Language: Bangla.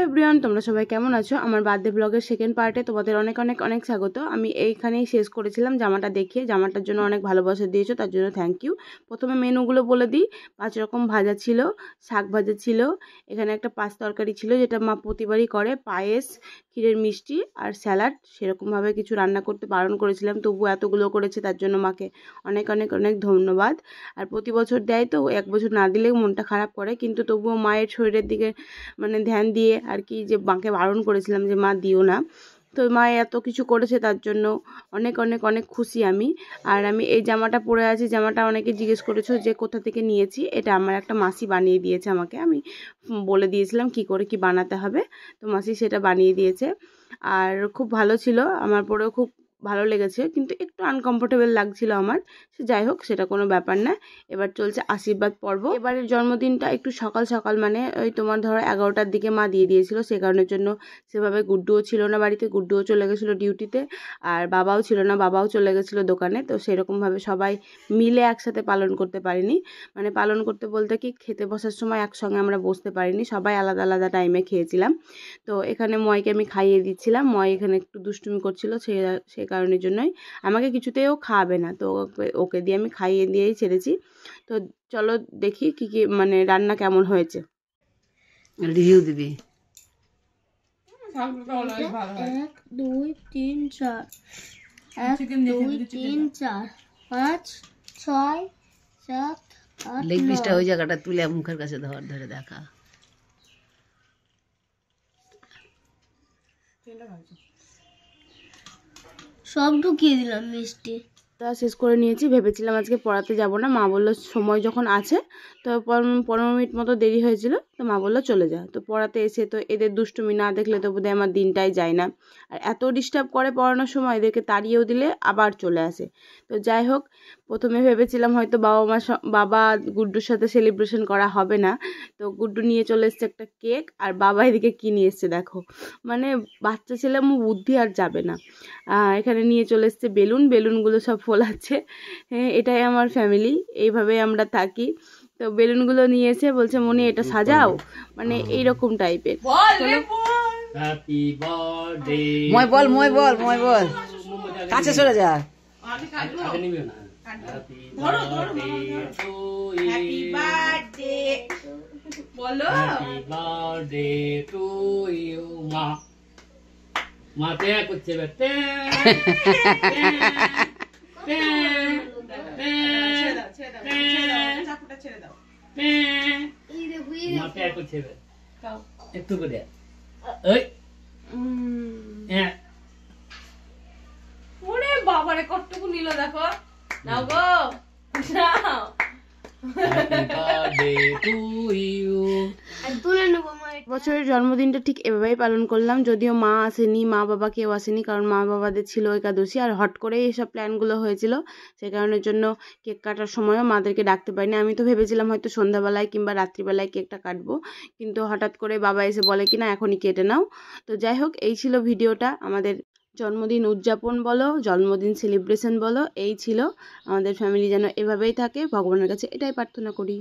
এভরিওয়ান, তোমরা সবাই কেমন আছো? আমার বার্থডে ব্লগের সেকেন্ড পার্টে তোমাদের অনেক অনেক অনেক স্বাগত। আমি এইখানেই শেষ করেছিলাম জামাটা দেখিয়ে। জামাটার জন্য অনেক ভালোবাসা দিয়েছো, তার জন্য থ্যাংক ইউ। প্রথমে মেনুগুলো বলে দিই। 5 রকম ভাজা ছিল, শাক ভাজা ছিল, এখানে একটা পাঁচ তরকারি ছিল যেটা মা প্রতিবারই করে, পায়েস, ক্ষীরের মিষ্টি আর স্যালাড। সেরকমভাবে কিছু রান্না করতে বারণ করেছিলাম, তবু এতগুলো করেছে, তার জন্য মাকে অনেক অনেক অনেক ধন্যবাদ। আর প্রতি বছর দেয় তো, এক বছর না দিলেও মনটা খারাপ করে, কিন্তু তবুও মায়ের শরীরের দিকে মানে ধ্যান দিয়ে আর কি, যে মাকে বারণ করেছিলাম যে মা দিও না, তো মা এত কিছু করেছে, তার জন্য অনেক অনেক অনেক খুশি আমি। আর আমি এই জামাটা পরে আছি, জামাটা অনেকে জিজ্ঞেস করেছো যে কোথা থেকে নিয়েছি। এটা আমার একটা মাসি বানিয়ে দিয়েছে আমাকে, আমি বলে দিয়েছিলাম কি করে কি বানাতে হবে, তো মাসি সেটা বানিয়ে দিয়েছে। আর খুব ভালো ছিল, আমার পরেও খুব ভালো লেগেছে, কিন্তু একটু আনকমফোর্টেবল লাগছিল আমার। সে যাই হোক, সেটা কোনো ব্যাপার না। এবার চলছে আশীর্বাদ পর্ব। এবারের জন্মদিনটা একটু সকাল সকাল, মানে ওই তোমার ধরো 11টার দিকে মা দিয়ে দিয়েছিল, সে কারণের জন্য সেভাবে গুড্ডুও ছিল না বাড়িতে, গুড্ডুও চলে গেছিলো ডিউটিতে, আর বাবাও ছিল না, বাবাও চলে গেছিলো দোকানে। তো সেরকমভাবে সবাই মিলে একসাথে পালন করতে পারিনি, মানে পালন করতে বলতে কি, খেতে বসার সময় একসঙ্গে আমরা বসতে পারিনি, সবাই আলাদা আলাদা টাইমে খেয়েছিলাম। তো এখানে ময়কে আমি খাইয়ে দিচ্ছিলাম, ময় এখানে একটু দুষ্টুমি করছিল, সেই কারণের জন্যই আমাকে কিছুতেও খাওয়াবে না, তো ওকে দিয়ে আমি খাইয়ে দিয়েই ছেড়েছি। তো চলো দেখি কি কি মানে রান্না কেমন হয়েছে, রিভিউ দিবি। 1 2 3 4 1 2 3 4 5 6 7 8 লেগ পিসটা ওই জায়গাটা তুলে মুখের কাছে ধরে দেখা। সব ঢুকিয়ে দিলাম মিষ্টি। তা শেষ করে নিয়েছি। ভেবেছিলাম আজকে পড়াতে যাব না, মা বললো সময় যখন আছে, তো 15 মিনিট মতো দেরি হয়েছিল, তো মা বললো চলে যা। তো পড়াতে এসে তো এদের দুষ্টুমি না দেখলে তো বোধহয় আমার দিনটাই যায় না। আর এত ডিস্টার্ব করে পড়ানোর সময়, এদেরকে তাড়িয়েও দিলে আবার চলে আসে। তো যাই হোক, প্রথমে ভেবেছিলাম হয়তো বাবা গুড্ডুর সাথে সেলিব্রেশন করা হবে না, তো গুড্ডু নিয়ে চলে এসছে একটা কেক, আর বাবা এদিকে কী নিয়ে এসছে দেখো, মানে বাচ্চা ছেলে বুদ্ধি আর যাবে না। এখানে নিয়ে চলে এসছে বেলুনগুলো সব ফোলাচ্ছে। হ্যাঁ, এটাই আমার ফ্যামিলি, এইভাবে আমরা থাকি। তো বেলুনগুলো নিয়ে এসে বলছে মনি এটা সাজাও, মানে এইরকম টাইপের। হ্যাপি বার্থডে মই বল কাছে সরে যা। হ্যাপি বার্থডে বলো হ্যাপি বার্থডে টু ইউ। মা করছে বেটে একটু করে ওরে বাবারে কতটুকু নিল দেখো, নাও গো নাও। বছরের জন্মদিনটা ঠিক এভাবেই পালন করলাম, যদিও মা আসেনি, মা বাবা কেউ আসেনি, কারণ মা বাবাদের ছিল একাদশী, আর হট করেই এইসব প্ল্যানগুলো হয়েছিল, সে কারণের জন্য কেক কাটার সময়ও মাদেরকে ডাকতে পারিনি। আমি তো ভেবেছিলাম হয়তো সন্ধ্যাবেলায় কিংবা রাত্রিবেলায় কেকটা কাটবো, কিন্তু হঠাৎ করে বাবা এসে বলে কিনা এখনই কেটে নাও। তো যাই হোক, এই ছিল ভিডিওটা। আমাদের জন্মদিন উদযাপন বলো, জন্মদিন সেলিব্রেশন বলো, এই ছিল। আমাদের ফ্যামিলি যেন এভাবেই থাকে, ভগবানের কাছে এটাই প্রার্থনা করি।